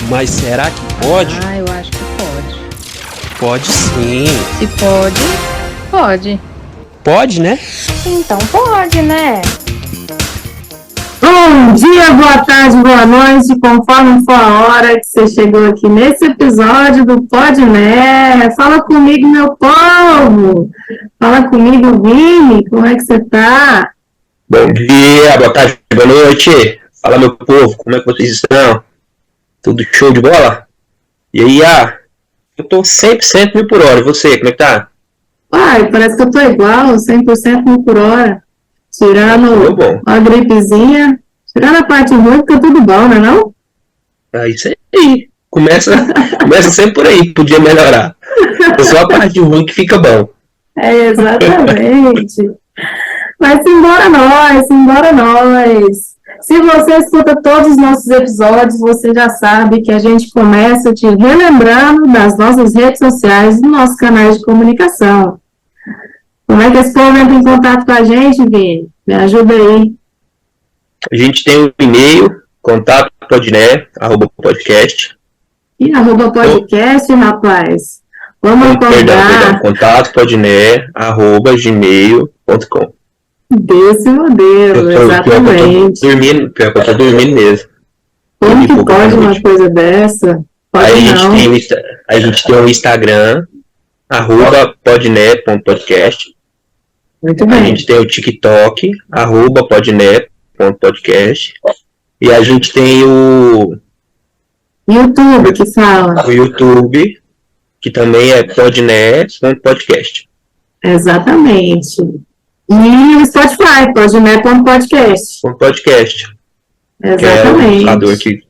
Mas será que pode? Ah, eu acho que pode. Pode sim. Se pode, pode. Pode, né? Então pode, né? Bom dia, boa tarde, boa noite, conforme for a hora que você chegou aqui nesse episódio do Pode Né. Fala comigo, meu povo! Fala comigo, Vini, como é que você tá? Bom dia, boa tarde, boa noite. Fala, meu povo, como é que vocês estão? Tudo show de bola? E aí, eu tô 100% mil por hora, e você, como é que tá? Uai, parece que eu tô igual, 100% mil por hora. Tirando bom. a gripezinha, tirando a parte ruim, fica tudo bom, não é não? É isso aí. Começa sempre por aí, podia melhorar. É só a parte ruim que fica bom. É, exatamente. Mas embora nós. Se você escuta todos os nossos episódios, você já sabe que a gente começa te relembrando das nossas redes sociais e dos nossos canais de comunicação. Como é que esse povo entra em contato com a gente, Vini? Me ajuda aí. A gente tem um e-mail, contato.podné@podcast. E @podcast, rapaz. Vamos acordar. contato.podné@gmail.com. Desse modelo, exatamente. Eu tô dormindo mesmo. Como que pode uma coisa dessa? Pode não. A gente tem um Instagram, @podné.podcast. Muito A bem. gente tem o TikTok, @podné.podcast. E a gente tem o YouTube que fala. YouTube, que também é podné.podcast. Exatamente. E o Spotify, podné.podcast. Podcast. Que é o Exatamente. computador que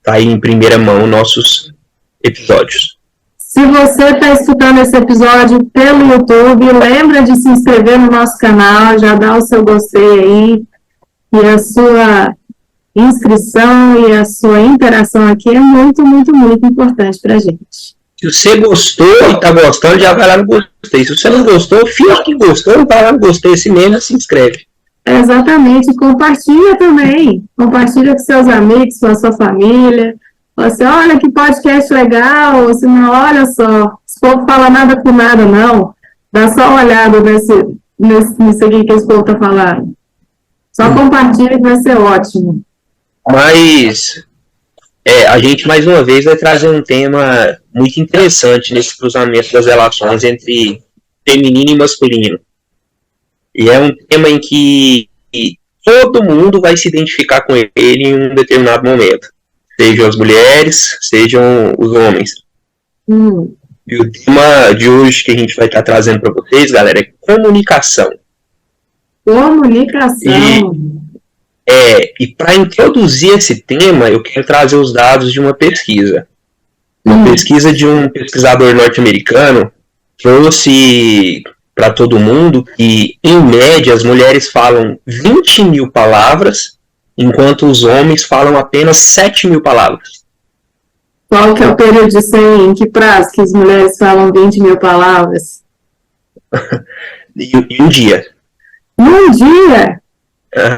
tá aí em primeira mão nossos episódios. Se você está escutando esse episódio pelo YouTube, lembra de se inscrever no nosso canal, já dá o seu gostei aí, e a sua inscrição e a sua interação aqui é muito, muito, muito importante para a gente. Se você gostou e tá gostando, já vai lá no gostei. Se você não gostou, finge que gostou, não vai lá no gostei assim mesmo, se inscreve. Exatamente, compartilha também. Compartilha com seus amigos, com a sua família. Você, olha que podcast legal, ou se não, olha só, esse povo fala nada com nada, não. Dá só uma olhada nisso aqui que esse povo tá falando. Só compartilha que vai ser ótimo. Mas a gente, mais uma vez, vai trazer um tema muito interessante nesse cruzamento das relações entre feminino e masculino. E é um tema em que todo mundo vai se identificar com ele em um determinado momento. Sejam as mulheres, sejam os homens. E o tema de hoje que a gente vai estar trazendo para vocês, galera, é comunicação. Comunicação. E para introduzir esse tema, eu quero trazer os dados de uma pesquisa. Uma pesquisa de um pesquisador norte-americano trouxe para todo mundo que, em média, as mulheres falam 20 mil palavras, enquanto os homens falam apenas 7 mil palavras. Qual que é o período de 100? Em que prazo que as mulheres falam 20 mil palavras? Em um dia. Num dia?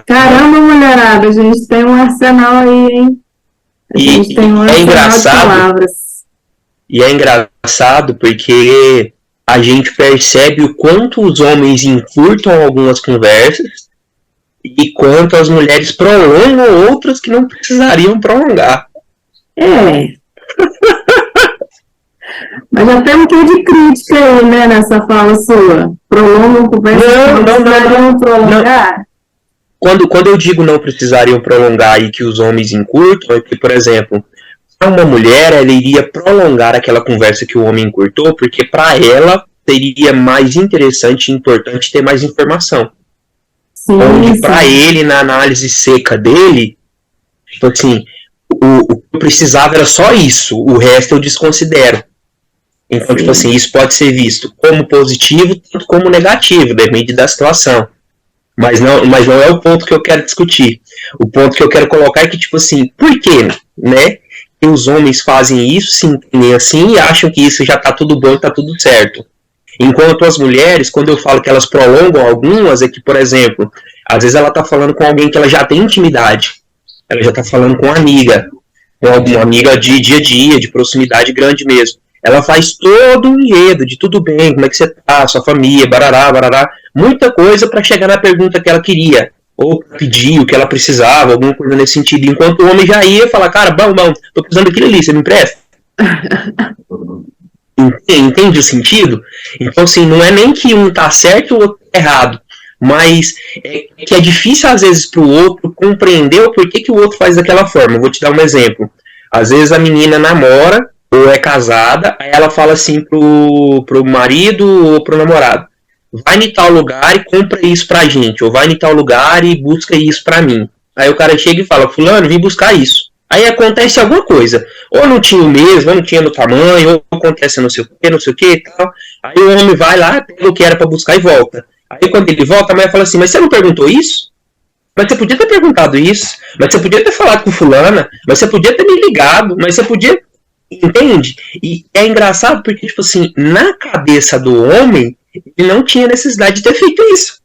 Caramba, mulherada, a gente tem um arsenal aí, hein? A gente tem um arsenal de palavras. E é engraçado porque a gente percebe o quanto os homens encurtam algumas conversas e quanto as mulheres prolongam outras que não precisariam prolongar. Mas já tem um quê de crítica aí, né, nessa fala sua. Prolongam conversas que não precisariam prolongar? Quando eu digo não precisariam prolongar e que os homens encurtam, é que, por exemplo, uma mulher, ela iria prolongar aquela conversa que o homem encurtou, porque para ela seria mais interessante e importante ter mais informação. Sim, onde para ele, na análise seca dele, tipo assim, o que eu precisava era só isso, o resto eu desconsidero. Então, tipo assim, isso pode ser visto como positivo, tanto como negativo, depende da situação. Mas não é o ponto que eu quero discutir. O ponto que eu quero colocar é que, tipo assim, por quê, né? Que os homens fazem isso, se entendem assim e acham que isso já tá tudo bom e tá tudo certo. Enquanto as mulheres, quando eu falo que elas prolongam algumas, é que, por exemplo, às vezes ela tá falando com alguém que ela já tem intimidade. Ela já tá falando com uma amiga. uma amiga de dia a dia, de proximidade grande mesmo. Ela faz todo um enredo de tudo bem, como é que você tá, sua família, barará, barará, muita coisa para chegar na pergunta que ela queria, ou pedir o que ela precisava, alguma coisa nesse sentido, enquanto o homem já ia falar, cara, bom, tô precisando daquilo ali, você me empresta? Entende o sentido? Então, assim, não é nem que um tá certo e o outro tá errado, mas é que é difícil, às vezes, pro outro compreender o porquê que o outro faz daquela forma. Eu vou te dar um exemplo. Às vezes a menina namora, ou é casada, aí ela fala assim pro marido ou pro namorado, vai em tal lugar e compra isso pra gente, ou vai em tal lugar e busca isso pra mim. Aí o cara chega e fala, fulano, vim buscar isso. Aí acontece alguma coisa, ou não tinha o mesmo, ou não tinha no tamanho, ou acontece não sei o que e tal. Aí o homem vai lá, pega o que era pra buscar e volta. Aí quando ele volta, a mulher fala assim, mas você não perguntou isso? Mas você podia ter perguntado isso, mas você podia ter falado com fulana, mas você podia ter me ligado, mas você podia... Entende? E é engraçado porque, tipo assim, na cabeça do homem, ele não tinha necessidade de ter feito isso.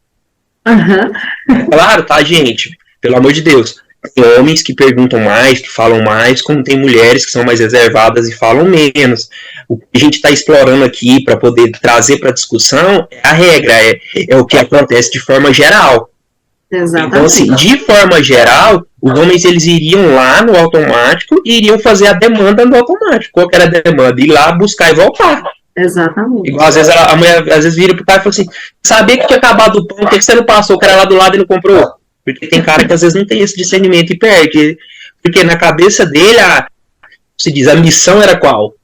Claro, tá, gente? Pelo amor de Deus. Tem homens que perguntam mais, que falam mais, como tem mulheres que são mais reservadas e falam menos. O que a gente está explorando aqui para poder trazer para a discussão é a regra, é o que acontece de forma geral. Exatamente. Então, assim, de forma geral, os homens eles iriam lá no automático e iriam fazer a demanda no automático. Qual que era a demanda? Ir lá, buscar e voltar. Exatamente. Igual às vezes a mulher às vezes vira pro cara e fala assim, sabia que tinha acabado o pão, por que você não passou? O cara lá do lado e não comprou? Porque tem cara que às vezes não tem esse discernimento e perde. Porque na cabeça dele, se diz, a missão era qual?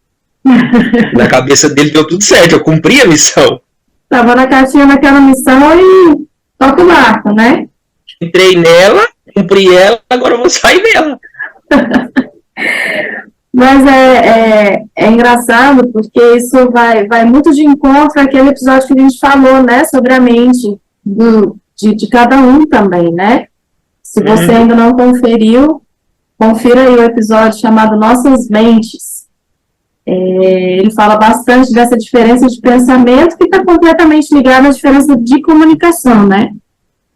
Na cabeça dele deu tudo certo, eu cumpri a missão. Tava na caixinha naquela missão e toca o barco, né? Entrei nela, cumpri ela, agora eu vou sair dela. Mas é engraçado porque isso vai muito de encontro àquele episódio que a gente falou, né? Sobre a mente de cada um também, né? Se você ainda não conferiu, confira aí o episódio chamado Nossas Mentes. Ele fala bastante dessa diferença de pensamento que está completamente ligada à diferença de comunicação, né?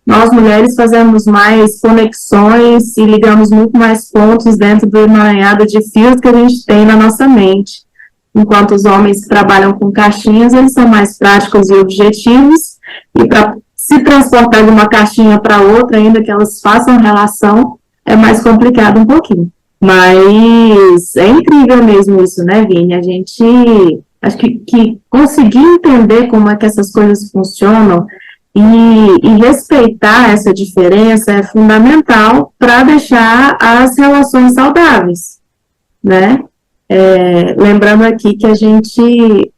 Nós, mulheres, fazemos mais conexões e ligamos muito mais pontos dentro do emaranhado de fios que a gente tem na nossa mente. Enquanto os homens trabalham com caixinhas, eles são mais práticos e objetivos, e para se transportar de uma caixinha para outra, ainda que elas façam relação, é mais complicado um pouquinho. Mas é incrível mesmo isso, né, Vini? A gente, acho que conseguir entender como é que essas coisas funcionam e respeitar essa diferença é fundamental para deixar as relações saudáveis, né? Lembrando aqui que a gente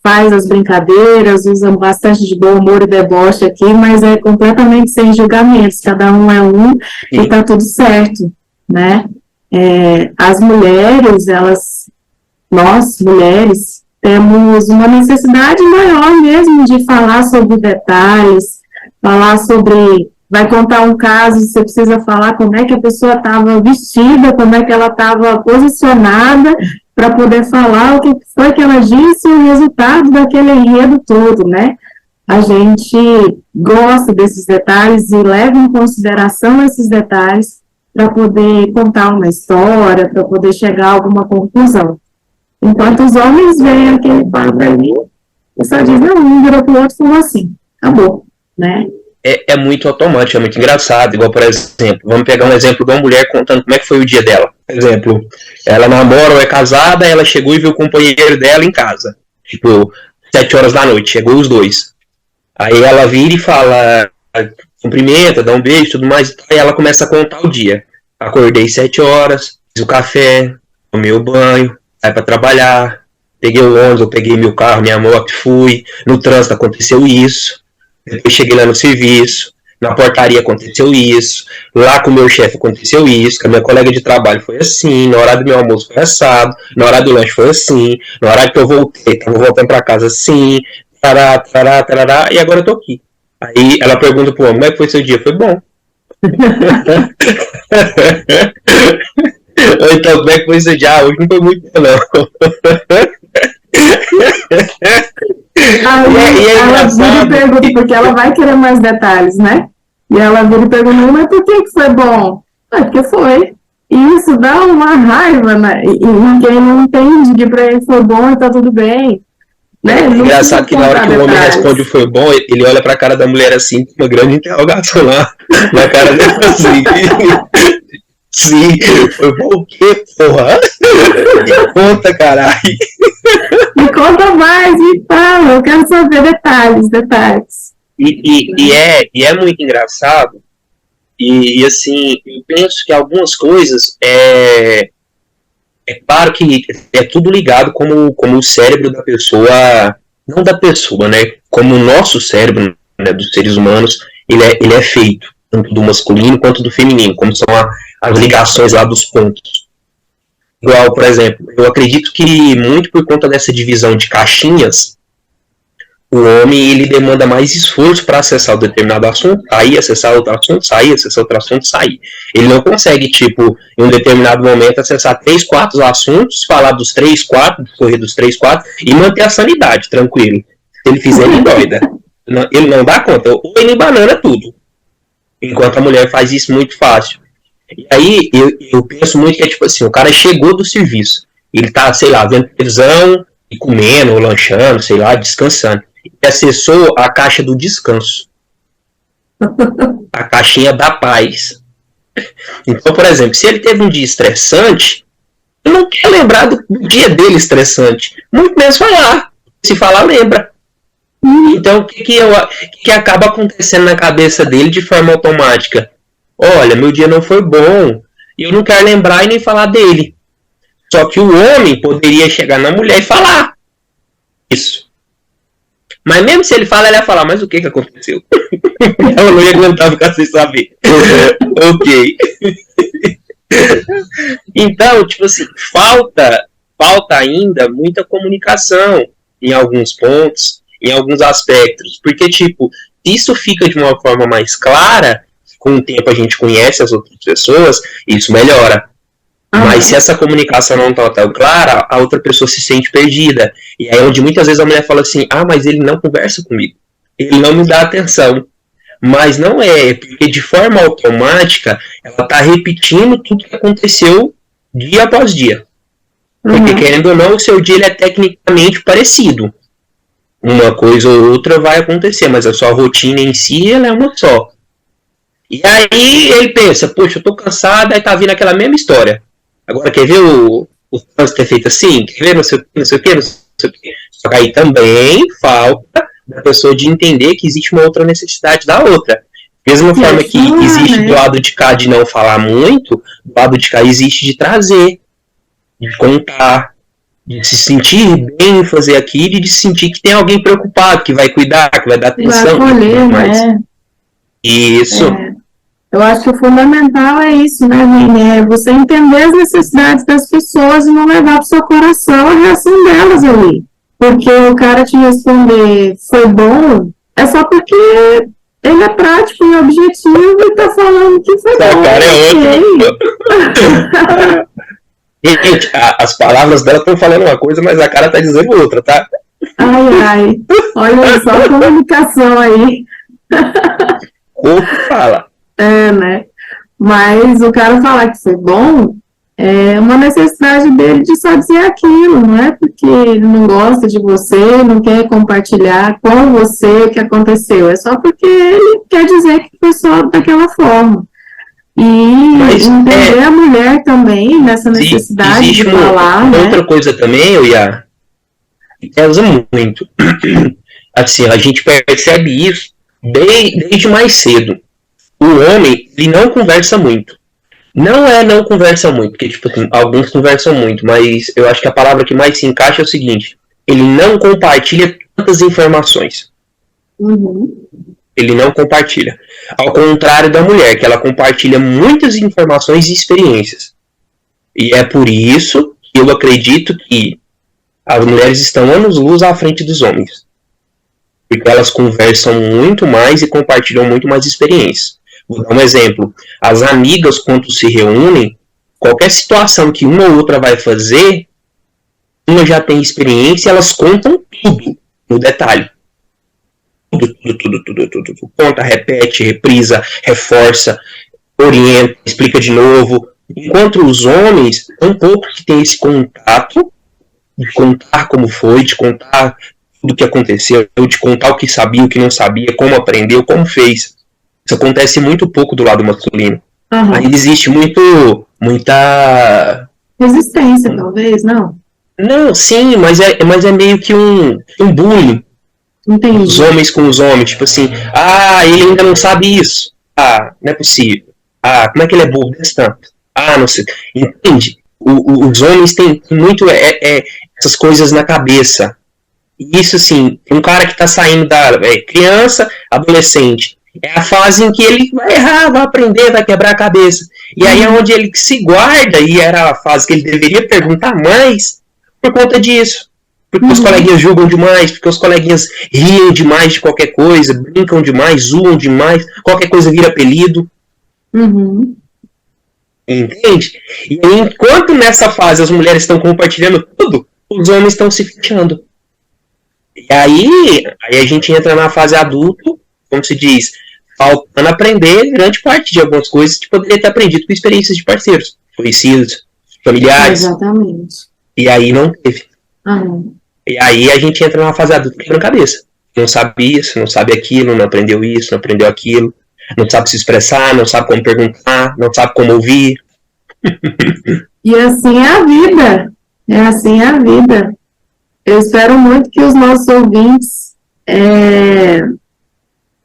faz as brincadeiras, usa bastante de bom humor e deboche aqui, mas é completamente sem julgamentos, cada um é um e está tudo certo, né? As mulheres, nós mulheres, temos uma necessidade maior mesmo de falar sobre detalhes, falar sobre, vai contar um caso, você precisa falar como é que a pessoa estava vestida, como é que ela estava posicionada, para poder falar o que foi que ela disse e o resultado daquele enredo todo, né? A gente gosta desses detalhes e leva em consideração esses detalhes para poder contar uma história, para poder chegar a alguma conclusão. Enquanto os homens veem aquele quadro ali, e só diz, não, um virou pro outro e falou assim, acabou, né? É muito automático, é muito engraçado. Igual, por exemplo, vamos pegar um exemplo de uma mulher contando como é que foi o dia dela. Por exemplo, ela namora ou é casada, ela chegou e viu o companheiro dela em casa. Tipo, 7 horas da noite, chegou os dois. Aí ela vira e fala, cumprimenta, dá um beijo e tudo mais, e ela começa a contar o dia. Acordei 7 horas, fiz o café, tomei o banho, saí pra trabalhar, peguei o ônibus, eu peguei meu carro, minha moto, fui, no trânsito aconteceu isso, depois cheguei lá no serviço, na portaria aconteceu isso, lá com o meu chefe aconteceu isso, com a minha colega de trabalho foi assim, na hora do meu almoço foi assado, na hora do lanche foi assim, na hora que eu voltei, tava voltando pra casa assim, tarará, e agora eu tô aqui. Aí ela pergunta pro homem, como é que foi seu dia? Foi bom. Então, como é que foi seu dia? Hoje não foi muito bom, não. Ela vira e pergunta, porque ela vai querer mais detalhes, né? E ela vira e pergunta, mas por que foi bom? Porque foi. Isso dá uma raiva, né? E quem não entende que pra ele foi bom e tá tudo bem. Né? É Não engraçado que na hora que o homem detalhes. responde foi bom, ele olha pra cara da mulher assim, com uma grande interrogação lá na cara dele assim. Sim, foi bom o quê, porra? Me conta, caralho. Me conta mais, me fala, eu quero saber detalhes. E é muito engraçado. E assim, eu penso que algumas coisas é claro que é tudo ligado como o cérebro da pessoa, não da pessoa, né? Como o nosso cérebro, né, dos seres humanos, ele é feito, tanto do masculino quanto do feminino, como são as ligações lá dos pontos. Igual, por exemplo, eu acredito que muito por conta dessa divisão de caixinhas, o homem ele demanda mais esforço para acessar um determinado assunto, aí acessar outro assunto, sair, acessar outro assunto, sair. Ele não consegue, tipo, em um determinado momento, acessar 3, 4 assuntos, falar dos 3, 4, correr dos 3, 4 e manter a sanidade, tranquilo. Se ele fizer, ele doida. Ele não dá conta. Ou ele banana tudo. Enquanto a mulher faz isso muito fácil. E aí, eu penso muito que é tipo assim, o cara chegou do serviço, ele tá, sei lá, vendo televisão, e comendo, ou lanchando, sei lá, descansando. E acessou a caixa do descanso. A caixinha da paz. Então, por exemplo, se ele teve um dia estressante, ele não quer lembrar do dia dele estressante. Muito menos falar. Se falar, lembra. Então, o que acaba acontecendo na cabeça dele de forma automática? Olha, meu dia não foi bom, e eu não quero lembrar e nem falar dele. Só que o homem poderia chegar na mulher e falar isso. Mas mesmo se ele fala, ele ia falar, mas o que aconteceu? Ela não ia aguentar ficar sem saber. Ok. Então, tipo assim, falta ainda muita comunicação em alguns pontos, em alguns aspectos. Porque, tipo, isso fica de uma forma mais clara, com o tempo a gente conhece as outras pessoas, isso melhora. Mas se essa comunicação não está tão clara, a outra pessoa se sente perdida. E aí é onde muitas vezes a mulher fala assim, mas ele não conversa comigo. Ele não me dá atenção. Mas não é, porque de forma automática, ela está repetindo tudo que aconteceu dia após dia. Porque querendo ou não, o seu dia ele é tecnicamente parecido. Uma coisa ou outra vai acontecer, mas a sua rotina em si ela é uma só. E aí ele pensa, poxa, eu tô cansado, aí tá vindo aquela mesma história. Agora, quer ver o trânsito ter feito assim? Quer ver não sei o que? Só que aí também falta da pessoa de entender que existe uma outra necessidade da outra. Mesma forma que existe do lado de cá de não falar muito, do lado de cá existe de trazer, de contar, de se sentir bem em fazer aquilo e de sentir que tem alguém preocupado, que vai cuidar, que vai dar atenção. Vai acolher, né? Isso. Eu acho que o fundamental é isso, né, Vini? É você entender as necessidades das pessoas e não levar para o seu coração a reação delas ali. Porque o cara te responder foi bom, é só porque ele é prático e objetivo e tá falando que foi bom. Cara é outro. Gente, as palavras dela estão falando uma coisa, mas a cara tá dizendo outra, tá? Ai. Olha só a comunicação aí. Outro fala. Né? Mas o cara falar que foi bom é uma necessidade dele de só dizer aquilo, não é porque ele não gosta de você, não quer compartilhar com você o que aconteceu, é só porque ele quer dizer que foi só daquela forma. E entender a mulher também nessa necessidade de falar. Outra coisa também, Iá, pesa muito. Assim, a gente percebe isso desde mais cedo. O homem, ele não conversa muito. Não conversa muito, porque tipo, alguns conversam muito, mas eu acho que a palavra que mais se encaixa é o seguinte: ele não compartilha tantas informações. Ele não compartilha. Ao contrário da mulher, que ela compartilha muitas informações e experiências. E é por isso que eu acredito que as mulheres estão anos-luz à frente dos homens. Porque elas conversam muito mais e compartilham muito mais experiências. Vou dar um exemplo. As amigas, quando se reúnem, qualquer situação que uma ou outra vai fazer, uma já tem experiência e elas contam tudo no detalhe. Tudo. Conta, repete, reprisa, reforça, orienta, explica de novo. Enquanto os homens, um pouco que tem esse contato, de contar como foi, de contar tudo o que aconteceu, de contar o que sabia, o que não sabia, como aprendeu, como fez. Isso acontece muito pouco do lado masculino. Aham. Aí existe muita... Resistência, talvez, não? Não, sim, mas é meio que um bullying. Entendi. Os homens com os homens, tipo assim, ele ainda não sabe isso. Não é possível. Como é que ele é burro desse tanto? Não sei. Entende? Os homens têm muito essas coisas na cabeça. Isso, assim, um cara que tá saindo da criança, adolescente, é a fase em que ele vai errar, vai aprender, vai quebrar a cabeça. E aí é onde ele se guarda, e era a fase que ele deveria perguntar mais por conta disso. Porque os coleguinhas julgam demais, porque os coleguinhas riem demais de qualquer coisa, brincam demais, zoam demais, qualquer coisa vira apelido. Uhum. Entende? E aí, enquanto nessa fase as mulheres estão compartilhando tudo, os homens estão se fechando. E aí a gente entra na fase adulto, como se diz, faltando aprender grande parte de algumas coisas que poderia ter aprendido com experiências de parceiros, conhecidos, familiares. Exatamente. E aí não teve. Aham. E aí a gente entra numa fase adulta quebrando cabeça. Não sabe isso, não sabe aquilo, não aprendeu isso, não aprendeu aquilo, não sabe se expressar, não sabe como perguntar, não sabe como ouvir. E assim é a vida. É assim a vida. Eu espero muito que os nossos ouvintes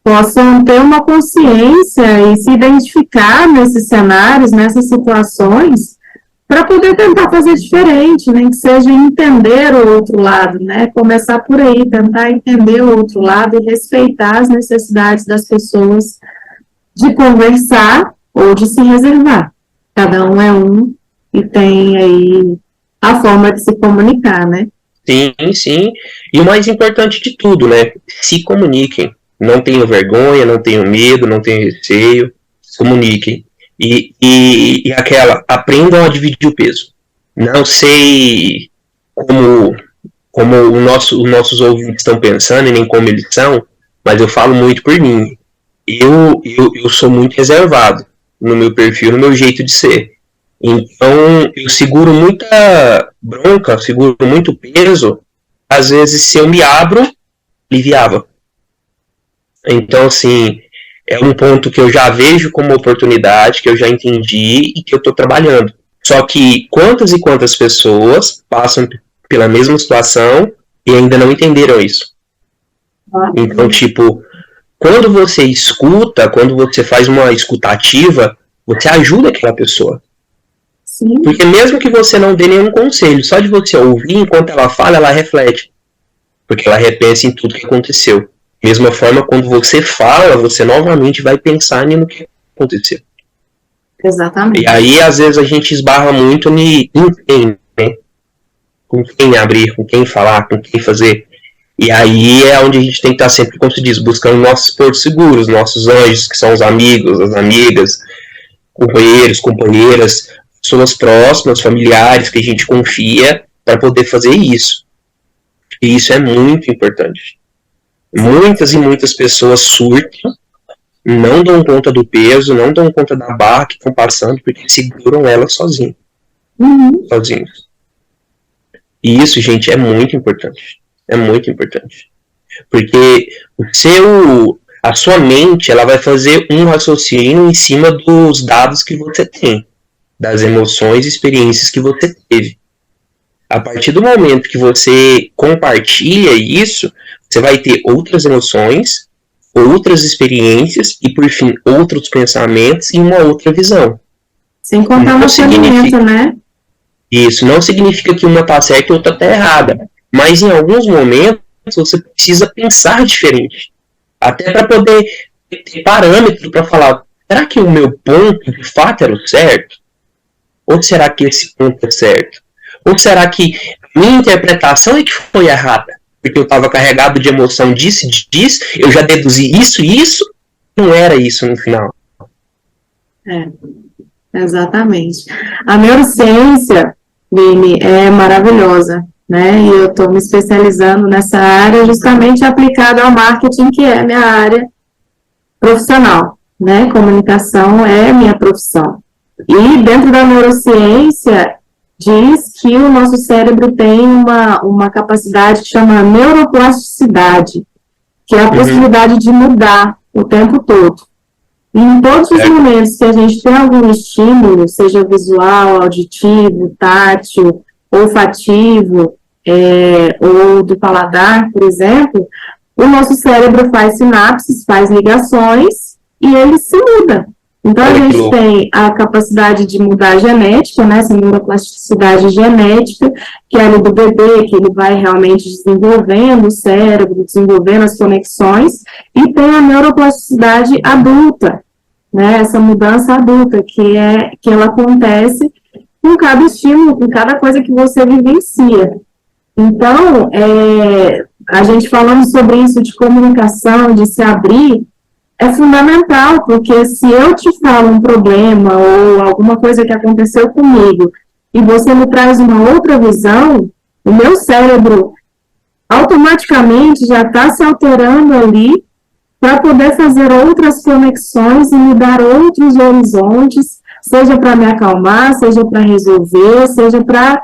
possam ter uma consciência e se identificar nesses cenários, nessas situações, para poder tentar fazer diferente, nem que seja entender o outro lado, né? Começar por aí, tentar entender o outro lado e respeitar as necessidades das pessoas de conversar ou de se reservar. Cada um é um e tem aí a forma de se comunicar, né? Sim, sim. E o mais importante de tudo, né? Se comuniquem. Não tenham vergonha, não tenham medo, não tenham receio. Se comuniquem. E aprendam a dividir o peso. Não sei como os nossos ouvintes estão pensando e nem como eles são, mas eu falo muito por mim. Eu sou muito reservado no meu perfil, no meu jeito de ser. Então, eu seguro muita bronca, seguro muito peso. Às vezes, se eu me abro, aliviava. Então, assim, é um ponto que eu já vejo como oportunidade, que eu já entendi e que eu estou trabalhando. Só que quantas e quantas pessoas passam pela mesma situação e ainda não entenderam isso? Então, tipo, quando você escuta, quando você faz uma escutativa, você ajuda aquela pessoa. Sim. Porque mesmo que você não dê nenhum conselho, só de você ouvir enquanto ela fala, ela reflete. Porque ela repensa em tudo que aconteceu. Mesma forma, quando você fala, você novamente vai pensar no que aconteceu. Exatamente. E aí, às vezes, a gente esbarra muito em quem, né? Com quem abrir, com quem falar, com quem fazer. E aí é onde a gente tem que estar sempre, como se diz, buscando nossos portos seguros, nossos anjos, que são os amigos, as amigas, companheiros, companheiras, pessoas próximas, familiares, que a gente confia para poder fazer isso. E isso é muito importante. Muitas e muitas pessoas surtam, não dão conta do peso, não dão conta da barra que estão passando, porque seguram elas sozinhos. Sozinhos. E isso, gente, é muito importante. É muito importante. Porque a sua mente, ela vai fazer um raciocínio em cima dos dados que você tem, das emoções e experiências que você teve. A partir do momento que você compartilha isso, você vai ter outras emoções, outras experiências e, por fim, outros pensamentos e uma outra visão. Sem contar o acolhimento, né? Isso não significa que uma está certa e outra está errada. Mas em alguns momentos você precisa pensar diferente. Até para poder ter parâmetro para falar, será que o meu ponto de fato era o certo? Ou será que esse ponto é certo? Ou será que a minha interpretação é que foi errada? Porque eu estava carregado de emoção disso, eu já deduzi isso e isso, não era isso no final. Exatamente. A neurociência, Vini, é maravilhosa, né? E eu estou me especializando nessa área justamente aplicada ao marketing, que é a minha área profissional, né? Comunicação é minha profissão. E dentro da neurociência, diz que o nosso cérebro tem uma capacidade que chama neuroplasticidade, que é a possibilidade de mudar o tempo todo. E em todos os momentos que a gente tem algum estímulo, seja visual, auditivo, tátil, olfativo, ou do paladar, por exemplo, o nosso cérebro faz sinapses, faz ligações, e ele se muda. Então, a gente tem a capacidade de mudar a genética, né, essa neuroplasticidade genética, que é ali do bebê, que ele vai realmente desenvolvendo o cérebro, desenvolvendo as conexões, e tem a neuroplasticidade adulta, né, essa mudança adulta, que ela acontece com cada estímulo, com cada coisa que você vivencia. Então, a gente falando sobre isso de comunicação, de se abrir, é fundamental, porque se eu te falo um problema ou alguma coisa que aconteceu comigo e você me traz uma outra visão, o meu cérebro automaticamente já está se alterando ali para poder fazer outras conexões e me dar outros horizontes, seja para me acalmar, seja para resolver, seja para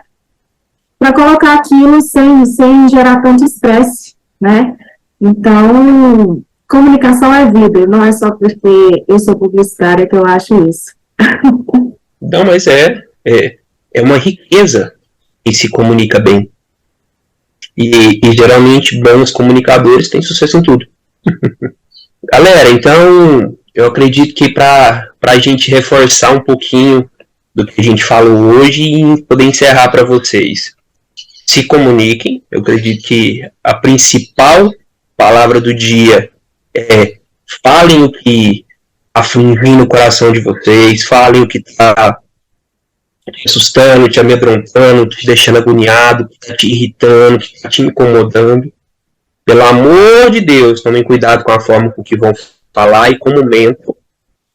colocar aquilo sem gerar tanto estresse, né? Então, comunicação é vida, não é só porque eu sou publicitária que eu acho isso. Não, mas é uma riqueza quem se comunica bem. E geralmente bons comunicadores têm sucesso em tudo. Galera, então eu acredito que para a gente reforçar um pouquinho do que a gente falou hoje e poder encerrar para vocês, se comuniquem. Eu acredito que a principal palavra do dia falem o que afligindo o coração de vocês, falem o que está te assustando, te amedrontando, te deixando agoniado, que está te irritando, que está te incomodando. Pelo amor de Deus, tomem cuidado com a forma com que vão falar e com o momento.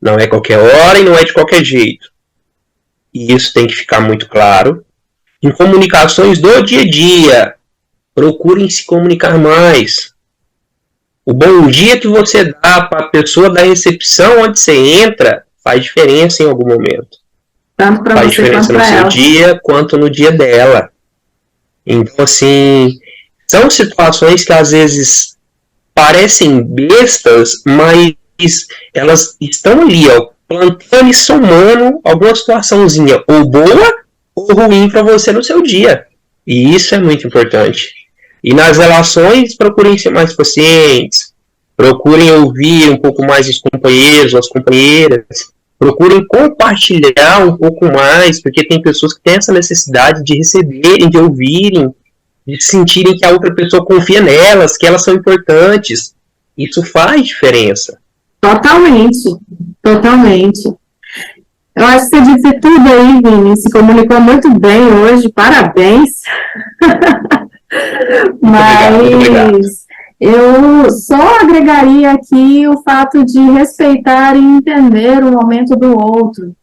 Não é qualquer hora e não é de qualquer jeito. E isso tem que ficar muito claro. Em comunicações do dia a dia, procurem se comunicar mais. O bom dia que você dá para a pessoa da recepção onde você entra faz diferença em algum momento. Tanto para faz você diferença quanto no seu ela. dia quanto no dia dela. Então, assim, são situações que às vezes parecem bestas, mas elas estão ali, ó, plantando e somando alguma situaçãozinha, ou boa ou ruim para você no seu dia. E isso é muito importante. E nas relações, procurem ser mais pacientes, procurem ouvir um pouco mais os companheiros, as companheiras, procurem compartilhar um pouco mais, porque tem pessoas que têm essa necessidade de receberem, de ouvirem, de sentirem que a outra pessoa confia nelas, que elas são importantes. Isso faz diferença. Totalmente, totalmente. Eu acho que você disse tudo aí, Vini, se comunicou muito bem hoje, parabéns. Mas eu só agregaria aqui o fato de respeitar e entender o momento do outro,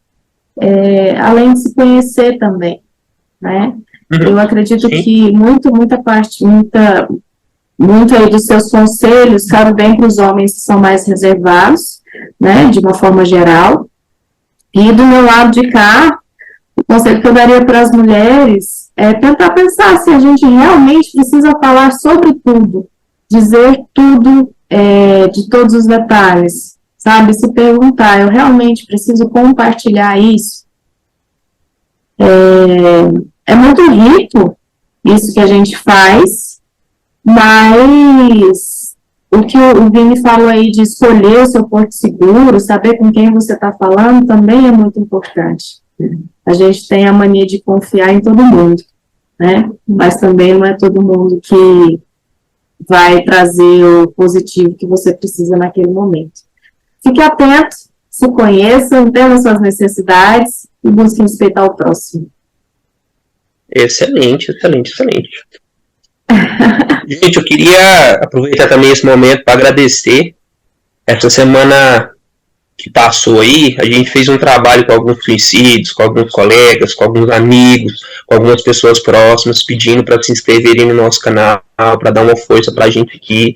além de se conhecer também, né? Eu acredito que muito aí dos seus conselhos cabe bem para os homens que são mais reservados, né, de uma forma geral. E do meu lado de cá, o conselho que eu daria para as mulheres é tentar pensar se a gente realmente precisa falar sobre tudo, dizer tudo de todos os detalhes, sabe? Se perguntar, eu realmente preciso compartilhar isso? É muito rico isso que a gente faz, mas o que o Vini falou aí de escolher o seu porto seguro, saber com quem você está falando, também é muito importante. A gente tem a mania de confiar em todo mundo, né? Mas também não é todo mundo que vai trazer o positivo que você precisa naquele momento. Fique atento, se conheça, entenda suas necessidades e busque respeitar o próximo. Excelente, excelente, excelente. Gente, eu queria aproveitar também esse momento para agradecer. Essa semana que passou aí, a gente fez um trabalho com alguns conhecidos, com alguns colegas, com alguns amigos, com algumas pessoas próximas, pedindo para se inscreverem no nosso canal, para dar uma força para a gente aqui.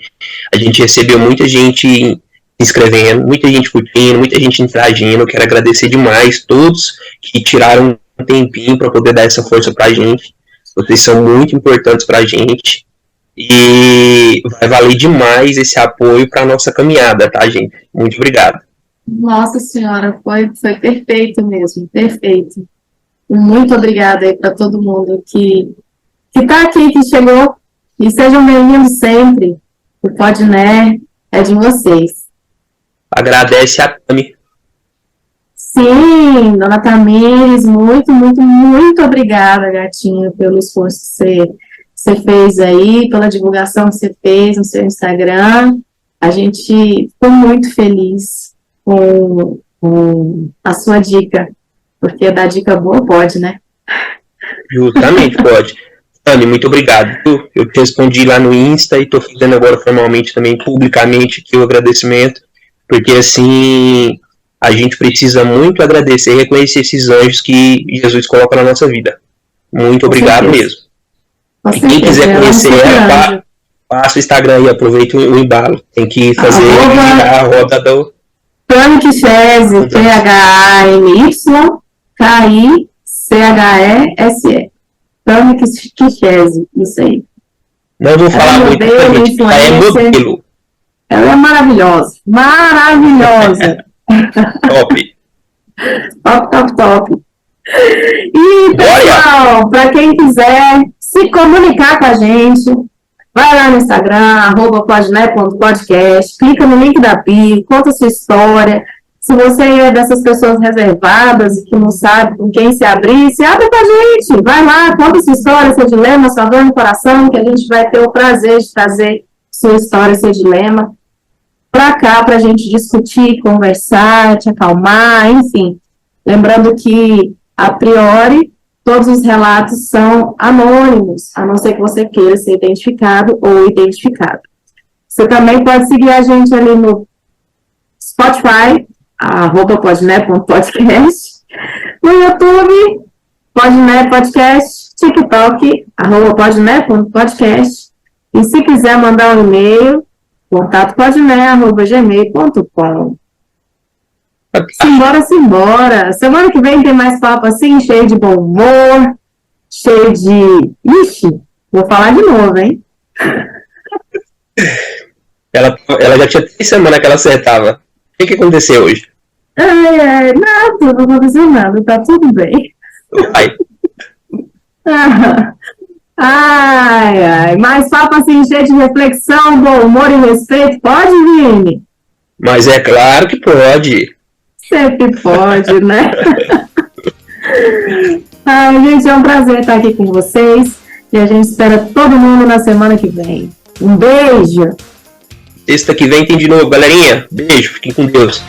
A gente recebeu muita gente inscrevendo, muita gente curtindo, muita gente interagindo. Quero agradecer demais todos que tiraram um tempinho para poder dar essa força pra gente. Vocês são muito importantes pra gente e vai valer demais esse apoio pra nossa caminhada, tá, gente? Muito obrigado. Nossa Senhora, foi perfeito mesmo, perfeito. Muito obrigada aí para todo mundo que tá aqui, que chegou, e sejam bem-vindos sempre. O Podné é de vocês. Agradece a Tami. Sim, dona Tamires, muito, muito, muito obrigada, gatinha, pelo esforço que você fez aí, pela divulgação que você fez no seu Instagram. A gente ficou muito feliz com a sua dica, porque dar dica boa pode, né? Justamente, pode. Tami, muito obrigado. Eu te respondi lá no Insta e estou fazendo agora formalmente também, publicamente, aqui o agradecimento, porque assim, a gente precisa muito agradecer e reconhecer esses anjos que Jesus coloca na nossa vida. Muito obrigado mesmo. E quem quiser conhecer ela, passa o Instagram aí, aproveita o embalo. Tem que fazer a roda do... Tami Kichese, T-H-A-M-Y-K-I-C-H-E-S-E. Tami Kichese, isso aí. Não vou falar muito pra gente, ela é modelo. Ela é maravilhosa. Maravilhosa. Top. Top. E, pessoal, para quem quiser se comunicar com a gente, vai lá no Instagram, @podné.podcast, clica no link da bio, conta a sua história. Se você é dessas pessoas reservadas e que não sabe com quem se abrir, se abre com a gente. Vai lá, conta a sua história, seu dilema, sua dor no coração, que a gente vai ter o prazer de trazer sua história, seu dilema para cá, para a gente discutir, conversar, te acalmar, enfim. Lembrando que, a priori, todos os relatos são anônimos, a não ser que você queira ser identificado ou identificado. Você também pode seguir a gente ali no Spotify, @podné.podcast, no YouTube, Podné Podcast, TikTok, @podné.podcast, e se quiser mandar um e-mail, contatopodné@gmail.com. Simbora. Semana que vem tem mais papo assim, cheio de bom humor, cheio de... Ixi, vou falar de novo, hein? Ela já tinha 3 semanas que ela acertava. O que aconteceu hoje? Nada, não aconteceu nada, tá tudo bem. Vai. Ai, mais papo assim, cheio de reflexão, bom humor e respeito, pode, Vini? Mas é claro que pode. Sempre pode, né? Ai, gente, é um prazer estar aqui com vocês e a gente espera todo mundo na semana que vem. Um beijo! Sexta que vem tem de novo, galerinha. Beijo, fiquem com Deus.